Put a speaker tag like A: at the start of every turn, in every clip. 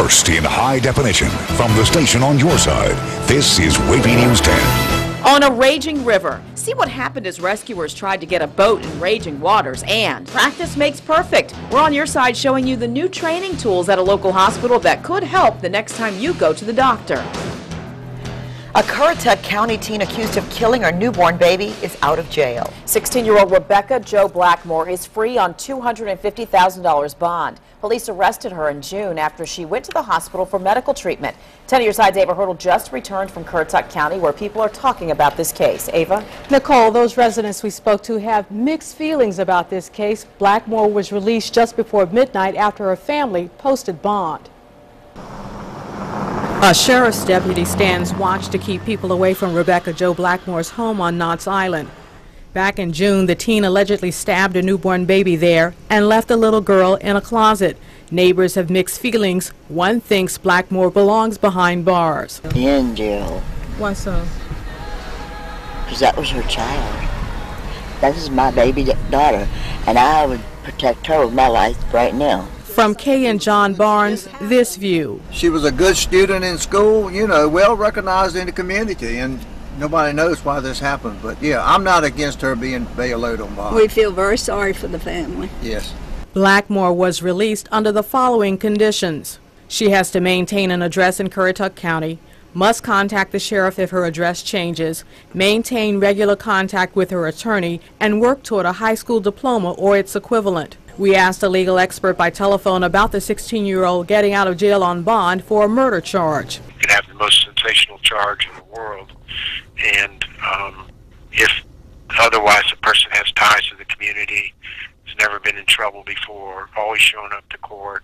A: First in high definition from the station on your side, this is WAVY News 10.
B: On a raging river, see what happened as rescuers tried to get a boat in raging waters, and practice makes perfect. We're on your side showing you the new training tools at a local hospital that could help the next time you go to the doctor.
C: A Currituck County teen accused of killing her newborn baby is out of jail.
B: 16-year-old Rebecca Jo Blackmore is free on $250,000 bond. Police arrested her in June after she went to the hospital for medical treatment. 10 on your side's Ava Hurdle just returned from Currituck County, where people are talking about this case. Ava?
D: Nicole, those residents we spoke to have mixed feelings about this case. Blackmore was released just before midnight after her family posted bond. A sheriff's deputy stands watch to keep people away from Rebecca Jo Blackmore's home on Knott's Island. Back in June, the teen allegedly stabbed a newborn baby there and left the little girl in a closet. Neighbors have mixed feelings. One thinks Blackmore belongs behind bars.
E: In jail.
D: Why so?
E: Because that was her child. That is my baby daughter, and I would protect her with my life right now.
D: From Kay and John Barnes, this view.
F: She was a good student in school, you know, well recognized in the community, and nobody knows why this happened. But yeah, I'm not against her being bailed out on bond.
G: We feel very sorry for the family.
F: Yes.
D: Blackmore was released under the following conditions. She has to maintain an address in Currituck County, must contact the sheriff if her address changes, maintain regular contact with her attorney, and work toward a high school diploma or its equivalent. We asked a legal expert by telephone about the 16-year-old getting out of jail on bond for a murder charge.
H: You can have the most sensational charge in the world, and if otherwise the person has ties to the community, has never been in trouble before, always shown up to court,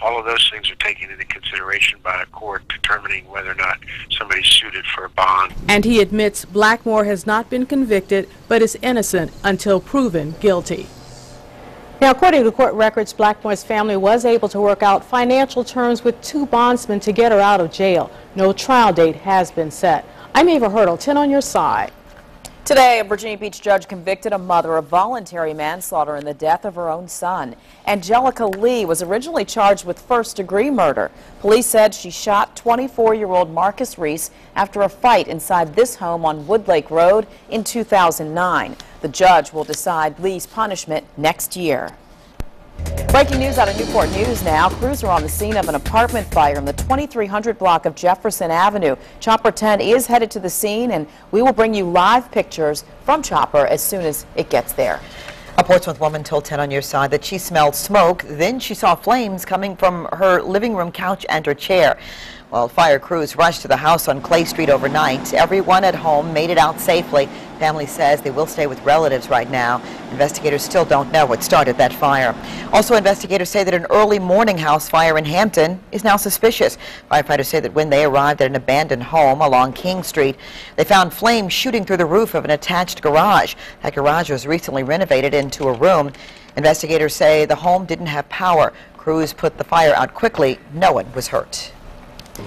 H: all of those things are taken into consideration by a court determining whether or not somebody's suited for a bond.
D: And he admits Blackmore has not been convicted but is innocent until proven guilty. Now, according to court records, Blackmore's family was able to work out financial terms with two bondsmen to get her out of jail. No trial date has been set. I'm Ava Hurdle, 10 on your side.
B: Today, a Virginia Beach judge convicted a mother of voluntary manslaughter in the death of her own son. Angelica Lee was originally charged with first-degree murder. Police said she shot 24-year-old Marcus Reese after a fight inside this home on Woodlake Road in 2009. The judge will decide Lee's punishment next year. Breaking news out of Newport News now. Crews are on the scene of an apartment fire in the 2300 block of Jefferson Avenue. Chopper 10 is headed to the scene, and we will bring you live pictures from Chopper as soon as it gets there.
C: A Portsmouth woman told 10 on your side that she smelled smoke, then she saw flames coming from her living room couch and her chair. Well, fire crews rushed to the house on Clay Street overnight. Everyone at home made it out safely. Family says they will stay with relatives right now. Investigators still don't know what started that fire. Also, investigators say that an early morning house fire in Hampton is now suspicious. Firefighters say that when they arrived at an abandoned home along King Street, they found flames shooting through the roof of an attached garage. That garage was recently renovated into a room. Investigators say the home didn't have power. Crews put the fire out quickly. No one was hurt.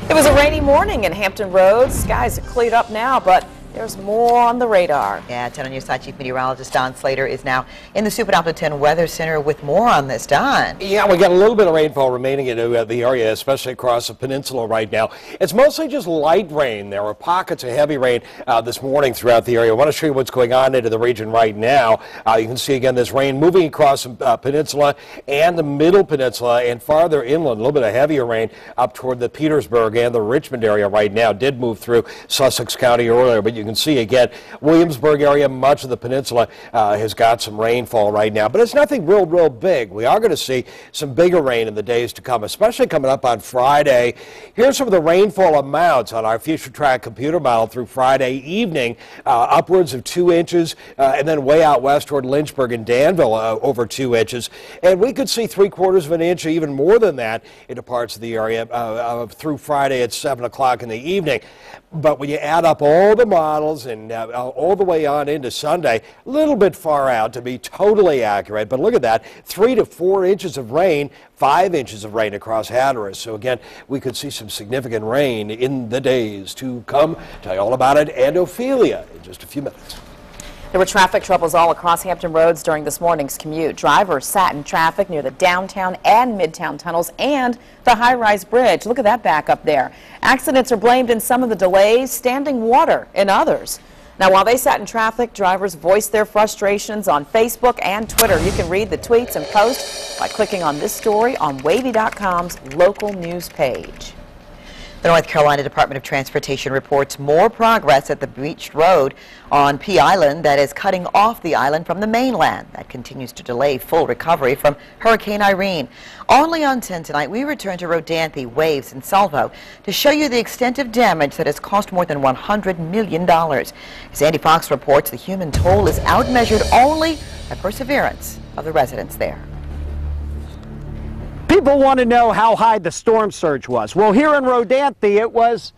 B: It was a rainy morning in Hampton Roads. Skies are cleared up now, but there's more on the radar.
C: Yeah, 10 on your side, Chief Meteorologist Don Slater is now in the Super Delta 10 Weather Center with more on this. Don.
I: Yeah, we got a little bit of rainfall remaining in the area, especially across the peninsula right now. It's mostly just light rain. There are pockets of heavy rain this morning throughout the area. I want to show you what's going on into the region right now. You can see again this rain moving across the peninsula and the middle peninsula and farther inland. A little bit of heavier rain up toward the Petersburg and the Richmond area right now. Did move through Sussex County earlier, but you can see again, Williamsburg area, much of the peninsula has got some rainfall right now, but it's nothing real big. We are going to see some bigger rain in the days to come, especially coming up on Friday. Here's some of the rainfall amounts on our Future Track computer model through Friday evening, upwards of 2 inches, and then way out west toward Lynchburg and Danville, over 2 inches. And we could see 3/4 of an inch, or even more than that, into parts of the area through Friday at 7 o'clock in the evening. But when you add up all the models and all the way on into Sunday, a little bit far out to be totally accurate. But look at that, 3 to 4 inches of rain, 5 inches of rain across Hatteras. So again, we could see some significant rain in the days to come. Tell you all about it and Ophelia in just a few minutes.
B: There were traffic troubles all across Hampton roads during this morning's commute. Drivers sat in traffic near the downtown and midtown tunnels and the high-rise bridge. Look at that back up there. Accidents are blamed in some of the delays, standing water in others. Now, while they sat in traffic, drivers voiced their frustrations on Facebook and Twitter. You can read the tweets and posts by clicking on this story on WAVY.com's local news page.
C: The North Carolina Department of Transportation reports more progress at the breached road on Pea Island that is cutting off the island from the mainland. That continues to delay full recovery from Hurricane Irene. Only on 10 tonight, we return to Rodanthe, Waves, and Salvo to show you the extent of damage that has cost more than $100 million. As Andy Fox reports, the human toll is outmeasured only by perseverance of the residents there.
J: People want to know how high the storm surge was. Well, here in Rodanthe, it was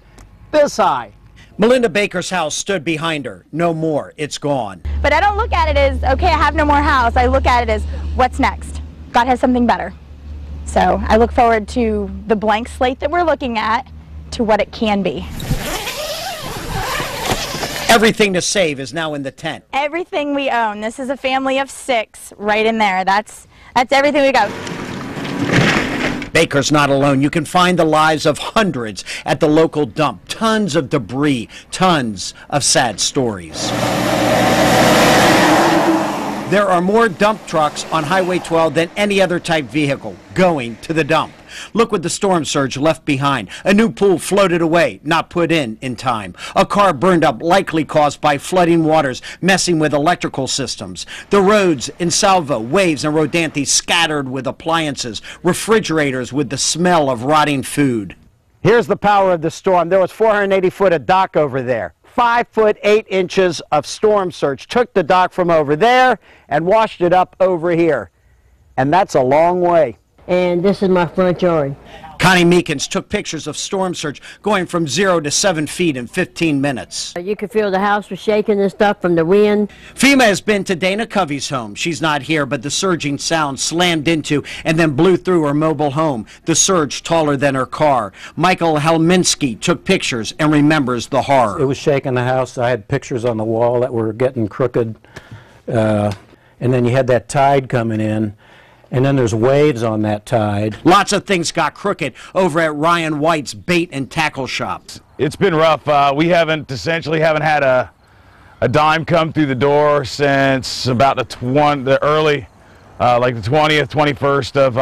J: this high. Melinda Baker's house stood behind her. No more. It's gone.
K: But I don't look at it as, okay, I have no more house. I look at it as, what's next? God has something better. So I look forward to the blank slate that we're looking at to what it can be.
J: Everything to save is now in the tent.
K: Everything we own. This is a family of 6 right in there. That's everything we got.
J: Baker's not alone. You can find the lives of hundreds at the local dump. Tons of debris, tons of sad stories. There are more dump trucks on Highway 12 than any other type vehicle going to the dump. Look what the storm surge left behind. A new pool floated away, not put in time. A car burned up, likely caused by flooding waters, messing with electrical systems. The roads in Salvo, Waves, and Rodanthe scattered with appliances, refrigerators with the smell of rotting food. Here's the power of the storm. There was 480 foot of dock over there. 5 foot 8 inches of storm surge took the dock from over there and washed it up over here. And that's a long way.
L: And this is my front yard.
J: Connie Meekins took pictures of storm surge going from 0 to 7 feet in 15 minutes.
L: You could feel the house was shaking and stuff from the wind.
J: FEMA has been to Dana Covey's home. She's not here, but the surging sound slammed into and then blew through her mobile home. The surge taller than her car. Michael Helminski took pictures and remembers the horror.
M: It was shaking the house. I had pictures on the wall that were getting crooked. And then you had that tide coming in. And then there's waves on that tide.
J: Lots of things got crooked over at Ryan White's bait and tackle shop.
N: It's been rough. We essentially haven't had a dime come through the door since about the 20th, 21st of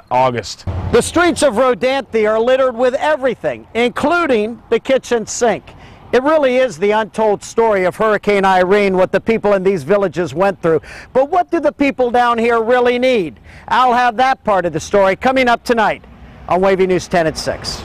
N: August.
J: The streets of Rodanthe are littered with everything, including the kitchen sink. It really is the untold story of Hurricane Irene, what the people in these villages went through. But what do the people down here really need? I'll have that part of the story coming up tonight on WAVY News 10 at 6.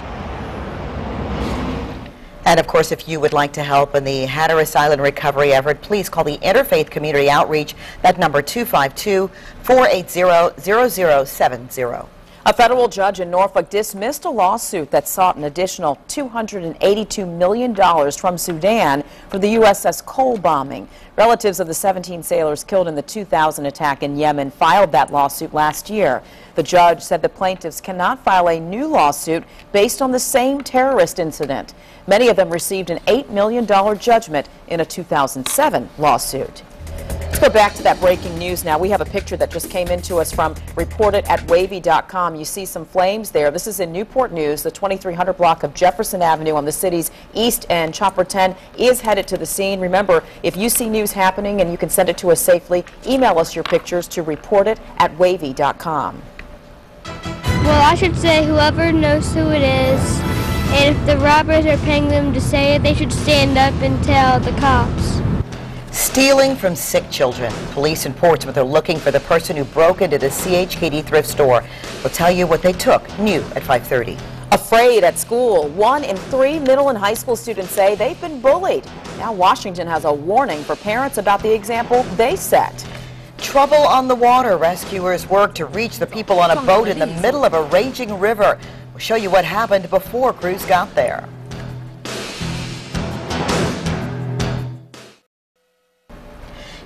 C: And of course, if you would like to help in the Hatteras Island recovery effort, please call the Interfaith Community Outreach, that number 252-480-0070.
B: A federal judge in Norfolk dismissed a lawsuit that sought an additional $282 million from Sudan for the USS Cole bombing. Relatives of the 17 sailors killed in the 2000 attack in Yemen filed that lawsuit last year. The judge said the plaintiffs cannot file a new lawsuit based on the same terrorist incident. Many of them received an $8 million judgment in a 2007 lawsuit. Let's go back to that breaking news now. We have a picture that just came into us from reported@wavy.com. You see some flames there. This is in Newport News, the 2300 block of Jefferson Avenue on the city's east end. Chopper 10 is headed to the scene. Remember, if you see news happening and you can send it to us safely, email us your pictures to reported@wavy.com.
O: Well, I should say whoever knows who it is, and if the robbers are paying them to say it, they should stand up and tell the cops.
C: Stealing from sick children. Police in Portsmouth are looking for the person who broke into the CHKD thrift store. We'll tell you what they took, new at 5:30.
B: Afraid at school. 1 in 3 middle and high school students say they've been bullied. Now Washington has a warning for parents about the example they set.
C: Trouble on the water. Rescuers work to reach the people on a boat in the middle of a raging river. We'll show you what happened before crews got there.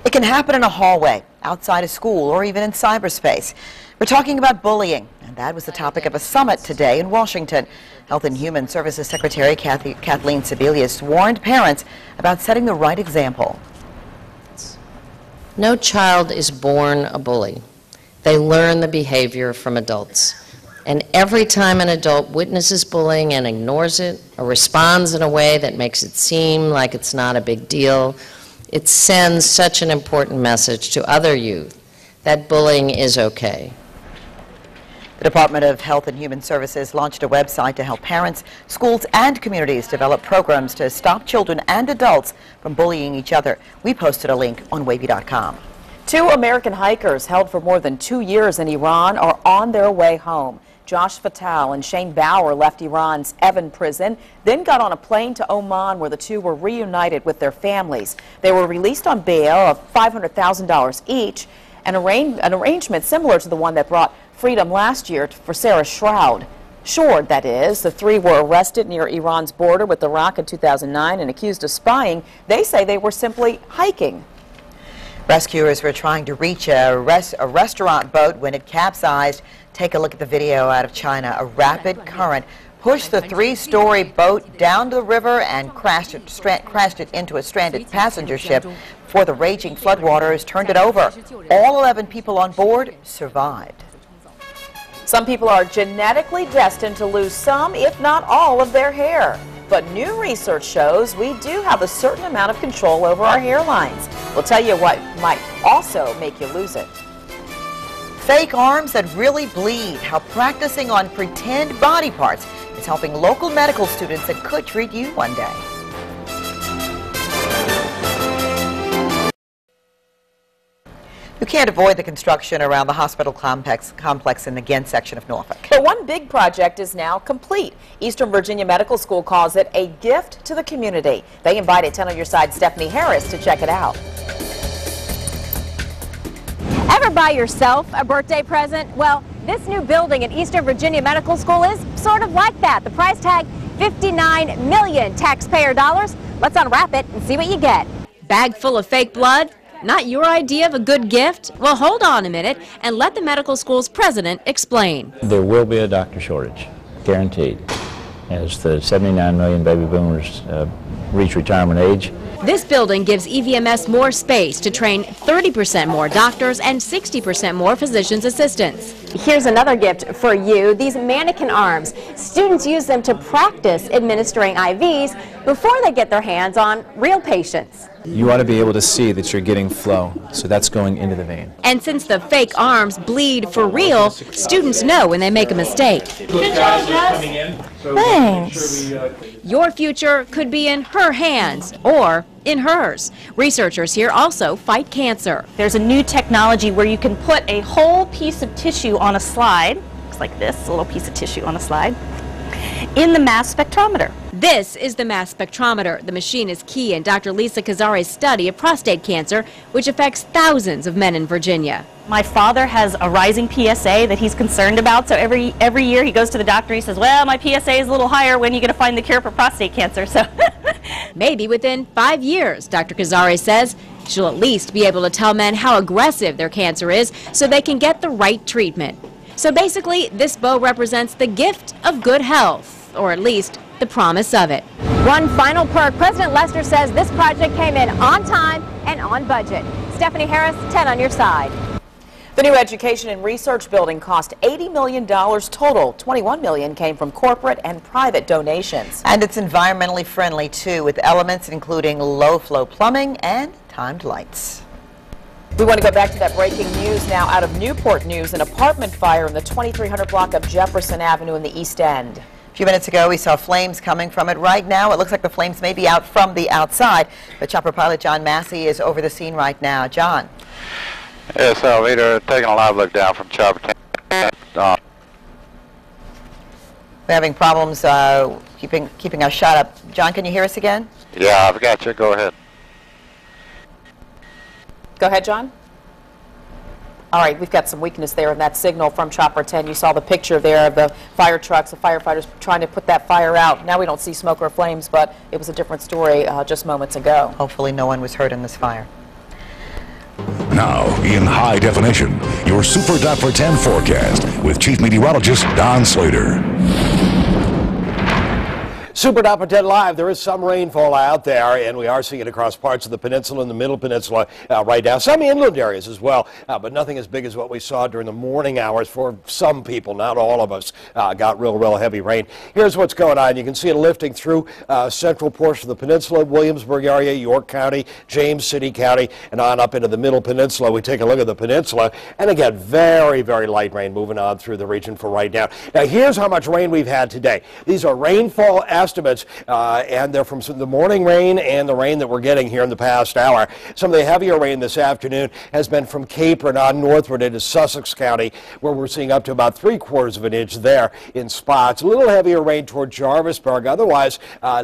C: It can happen in a hallway, outside a school, or even in cyberspace. We're talking about bullying, and that was the topic of a summit today in Washington. Health and Human Services Secretary Kathleen Sebelius warned parents about setting the right example.
P: No child is born a bully. They learn the behavior from adults. And every time an adult witnesses bullying and ignores it or responds in a way that makes it seem like it's not a big deal, it sends such an important message to other youth that bullying is okay.
C: The Department of Health and Human Services launched a website to help parents, schools, and communities develop programs to stop children and adults from bullying each other. We posted a link on WAVY.com.
B: 2 American hikers held for more than 2 years in Iran are on their way home. Josh Fatal and Shane Bauer left Iran's Evin prison, then got on a plane to Oman where the two were reunited with their families. They were released on bail of $500,000 each, an arrangement similar to the one that brought freedom last year for Sarah Shroud. Short, that is. The 3 were arrested near Iran's border with Iraq in 2009 and accused of spying. They say they were simply hiking.
C: Rescuers were trying to reach a restaurant boat when it capsized. Take a look at the video out of China. A rapid current pushed the 3-story boat down the river and crashed it into a stranded passenger ship before the raging floodwaters turned it over. All 11 people on board survived.
B: Some people are genetically destined to lose some, if not all, of their hair. But new research shows we do have a certain amount of control over our hairlines. We'll tell you what might also make you lose it.
C: Fake arms that really bleed. How practicing on pretend body parts is helping local medical students that could treat you one day. You can't avoid the construction around the hospital complex in the Ghent section of Norfolk.
B: But one big project is now complete. Eastern Virginia Medical School calls it a gift to the community. They invited 10 on Your Side Stephanie Harris to check it out.
Q: Ever buy yourself a birthday present? Well, this new building at Eastern Virginia Medical School is sort of like that. The price tag, $59 million taxpayer dollars. Let's unwrap it and see what you get.
R: Bag full of fake blood? Not your idea of a good gift? Well, hold on a minute and let the medical school's president explain.
S: There will be a doctor shortage, guaranteed, as the 79 million baby boomers reach retirement age.
R: This building gives EVMS more space to train 30% more doctors and 60% more physician's assistants.
Q: Here's another gift for you, these mannequin arms. Students use them to practice administering IVs before they get their hands on real patients.
T: You want to be able to see that you're getting flow, so that's going into the vein.
R: And since the fake arms bleed for real, students know when they make a mistake.
Q: Good job, Jess. Thanks.
R: Your future could be in her hands or in hers. Researchers here also fight cancer.
U: There's a new technology where you can put a whole piece of tissue on a slide, looks like this, a little piece of tissue on a slide, in the mass spectrometer.
R: This is the mass spectrometer. The machine is key in Dr. Lisa Kazari's study of prostate cancer, which affects thousands of men in Virginia.
U: My father has a rising PSA that he's concerned about, so every year he goes to the doctor and he says, well, my PSA is a little higher, when are you going to find the cure for prostate cancer? So
R: maybe within 5 years, Dr. Kazari says. She'll at least be able to tell men how aggressive their cancer is so they can get the right treatment. So basically, this bow represents the gift of good health, or at least the promise of it.
Q: One final perk, President Lester says this project came in on time and on budget. Stephanie Harris, 10 on Your Side.
B: The new education and research building cost $80 million total. $21 million came from corporate and private donations.
C: And it's environmentally friendly, too, with elements including low-flow plumbing and timed lights.
B: We want to go back to that breaking news now out of Newport News, an apartment fire in the 2300 block of Jefferson Avenue in the East End.
C: A few minutes ago, we saw flames coming from it. Right now, it looks like the flames may be out from the outside, but chopper pilot John Massey is over the scene right now. John.
V: Yes, Alvita, taking a live look down from chopper 10.
C: We're having problems keeping our shot up. John, can you hear us again?
V: Yeah, I've got you. Go ahead.
B: Go ahead, John. All right, we've got some weakness there in that signal from Chopper 10. You saw the picture there of the fire trucks, the firefighters trying to put that fire out. Now we don't see smoke or flames, but it was a different story just moments ago.
C: Hopefully no one was hurt in this fire.
A: Now, in high definition, your Super Dapper 10 forecast with Chief Meteorologist Don Slater.
I: Super Top 10 Live. There is some rainfall out there, and we are seeing it across parts of the peninsula and the middle peninsula right now. Some inland areas as well, but nothing as big as what we saw during the morning hours for some people. Not all of us got real heavy rain. Here's what's going on. You can see it lifting through central portion of the peninsula, Williamsburg area, York County, James City County, and on up into the middle peninsula. We take a look at the peninsula, and again, very light rain moving on through the region for right now. Now, here's how much rain we've had today. These are rainfall estimates, and they're from the morning rain and the rain that we're getting here in the past hour. Some of the heavier rain this afternoon has been from Capron on northward into Sussex County, where we're seeing up to about 3/4 of an inch there in spots. A little heavier rain toward Jarvisburg. Otherwise,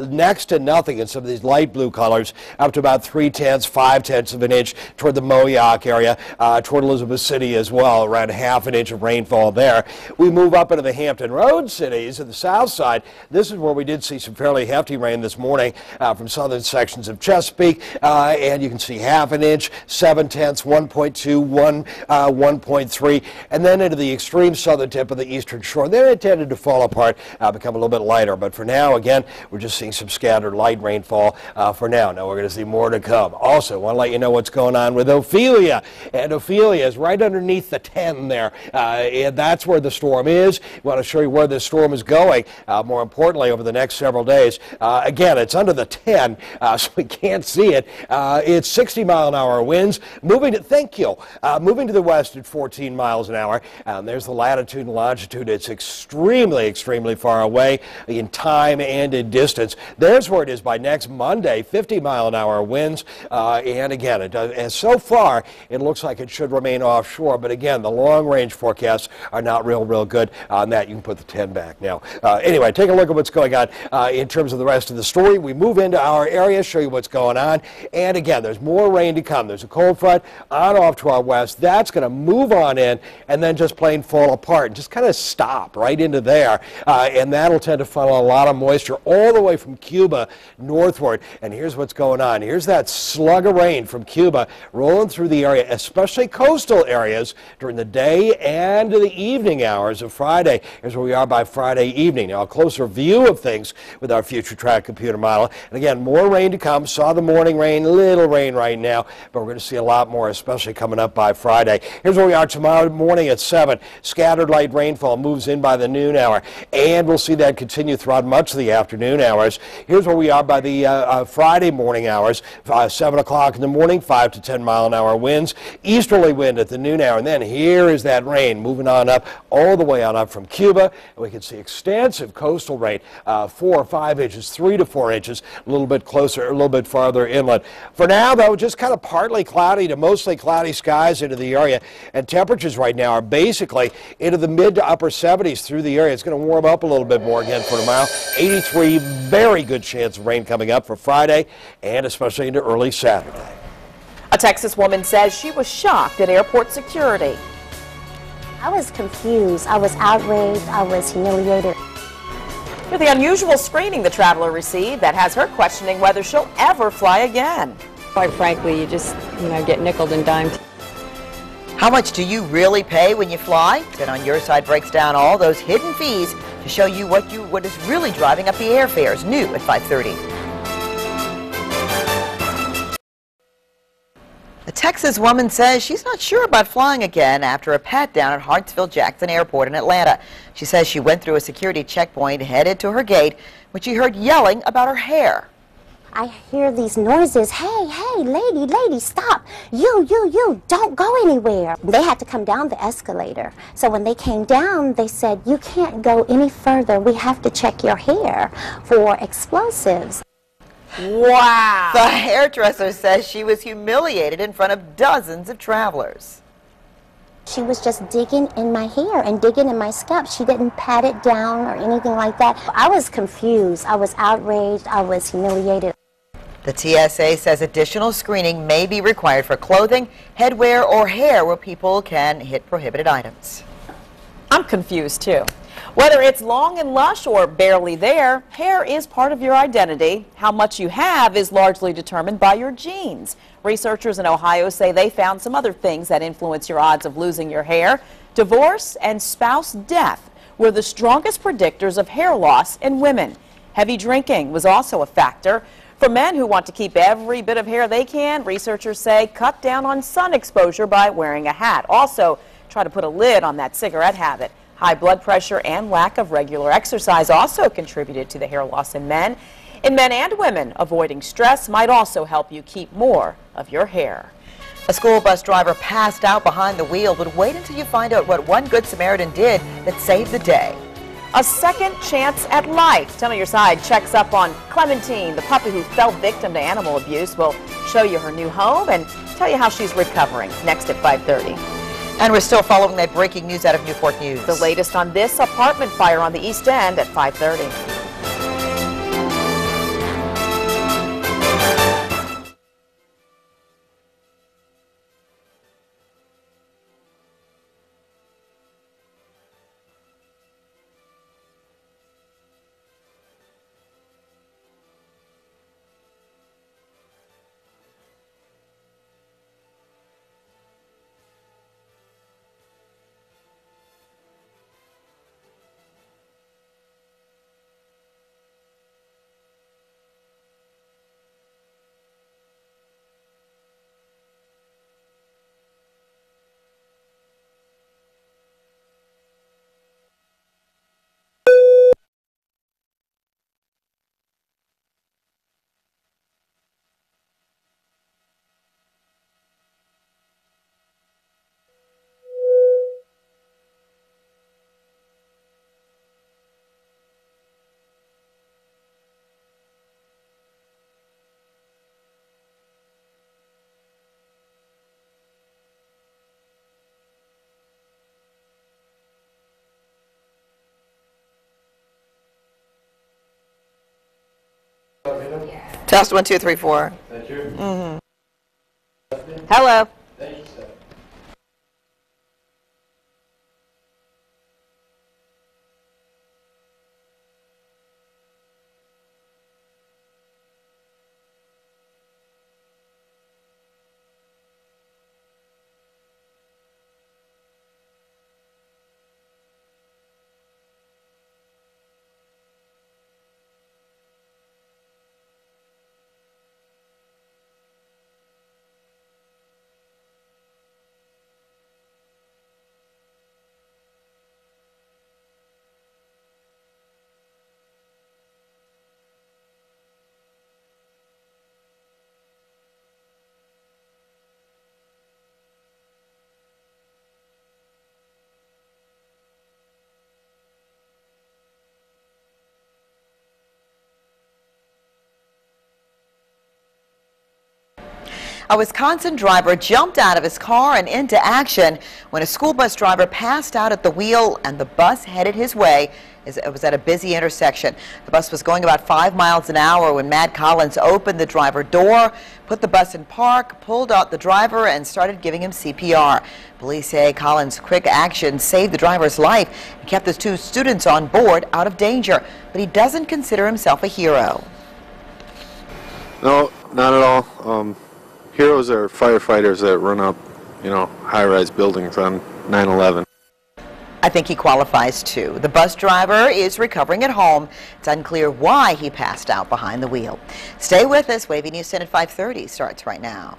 I: next to nothing in some of these light blue colors, up to about 3/10, 5/10 of an inch toward the Moyock area, toward Elizabeth City as well, around 1/2 an inch of rainfall there. We move up into the Hampton Road cities at the south side. This is where we did see some fairly hefty rain this morning from southern sections of Chesapeake, and you can see 1/2 an inch, 7/10, 1.2, 1.3, and then into the extreme southern tip of the eastern shore. Then it tended to fall apart, become a little bit lighter, but for now, again, we're just seeing some scattered light rainfall for now. Now we're going to see more to come. Also, want to let you know what's going on with Ophelia, and Ophelia is right underneath the 10 there, and that's where the storm is. We want to show you where this storm is going, more importantly, over the next several days. Again, it's under the 10, so we can't see it. It's 60-mile-an-hour winds, moving to the west at 14 miles an hour. There's the latitude and longitude. It's extremely far away in time and in distance. There's where it is by next Monday, 50-mile-an-hour winds, and again, and so far, it looks like it should remain offshore, but again, the long-range forecasts are not real good on that. You can put the 10 back now. Anyway, take a look at what's going on in terms of the rest of the story. We move into our area, show you what's going on, and again, there's more rain to come. There's a cold front on off to our west. That's going to move on in and then just plain fall apart and just kind of stop right into there, and that'll tend to funnel a lot of moisture all the way from Cuba northward. And here's what's going on. Here's that slug of rain from Cuba rolling through the area, especially coastal areas during the day and the evening hours of Friday. Here's where we are by Friday evening. Now, a closer view of things with our future track computer model. And again, more rain to come. Saw the morning rain, little rain right now, but we're going to see a lot more, especially coming up by Friday. Here's where we are tomorrow morning at 7. Scattered light rainfall moves in by the noon hour, and we'll see that continue throughout much of the afternoon hours. Here's where we are by the Friday morning hours, 7 o'clock in the morning, 5 to 10 mile an hour winds, easterly wind at the noon hour, and then here is that rain moving on up all the way on up from Cuba. And we can see extensive coastal rain, 4 or 5 inches, 3 to 4 inches, a little bit closer, a little bit farther inland. For now, though, just kind of partly cloudy to mostly cloudy skies into the area, and temperatures right now are basically into the mid to upper 70s through the area. It's going to warm up a little bit more again for tomorrow. 83, very good chance of rain coming up for Friday and especially into early Saturday.
B: A Texas woman says she was shocked at airport security.
E: I was confused. I was outraged. I was humiliated.
B: For the unusual screening the traveler received that has her questioning whether she'll ever fly again.
G: Quite frankly, you just, get nickeled and dimed.
C: How much do you really pay when you fly? Then On Your Side breaks down all those hidden fees to show you what is really driving up the airfares. New at 5:30. A Texas woman says she's not sure about flying again after a pat-down at Hartsfield-Jackson Airport in Atlanta. She says she went through a security checkpoint headed to her gate when she heard yelling about her hair.
E: I hear these noises. Hey, lady, stop. You, don't go anywhere. They had to come down the escalator. So when they came down, they said, you can't go any further. We have to check your hair for explosives.
C: Wow! The hairdresser says she was humiliated in front of dozens of travelers.
E: She was just digging in my hair and digging in my scalp. She didn't pat it down or anything like that. I was confused. I was outraged. I was humiliated.
C: The TSA says additional screening may be required for clothing, headwear, or hair where people can hit prohibited items.
B: I'm confused too. Whether it's long and lush or barely there, hair is part of your identity. How much you have is largely determined by your genes. Researchers in Ohio say they found some other things that influence your odds of losing your hair. Divorce and spouse death were the strongest predictors of hair loss in women. Heavy drinking was also a factor. For men who want to keep every bit of hair they can, researchers say cut down on sun exposure by wearing a hat. Also, try to put a lid on that cigarette habit. High blood pressure and lack of regular exercise also contributed to the hair loss in men. In men and women, avoiding stress might also help you keep more of your hair.
C: A school bus driver passed out behind the wheel, but wait until you find out what one Good Samaritan did that saved the day.
B: A second chance at life. Tell Me Your Side checks up on Clementine, the puppy who fell victim to animal abuse. We'll show you her new home and tell you how she's recovering. Next at 5:30.
C: And we're still following that breaking news out of Newport News.
B: The latest on this apartment fire on the East End at 5:30.
C: Test 1, 2, 3, 4.
F: Thank you.
C: Hello.
F: Thank you, sir.
C: A Wisconsin driver jumped out of his car and into action when a school bus driver passed out at the wheel and the bus headed his way. It was at a busy intersection. The bus was going about 5 miles an hour when Matt Collins opened the driver door, put the bus in park, pulled out the driver, and started giving him CPR. Police say Collins' quick action saved the driver's life and kept his 2 students on board out of danger, but he doesn't consider himself a hero.
H: No, not at all. Heroes are firefighters that run up, high-rise buildings on 9/11.
C: I think he qualifies too. The bus driver is recovering at home. It's unclear why he passed out behind the wheel. Stay with us. WAVY News 10 at 5:30 starts right now.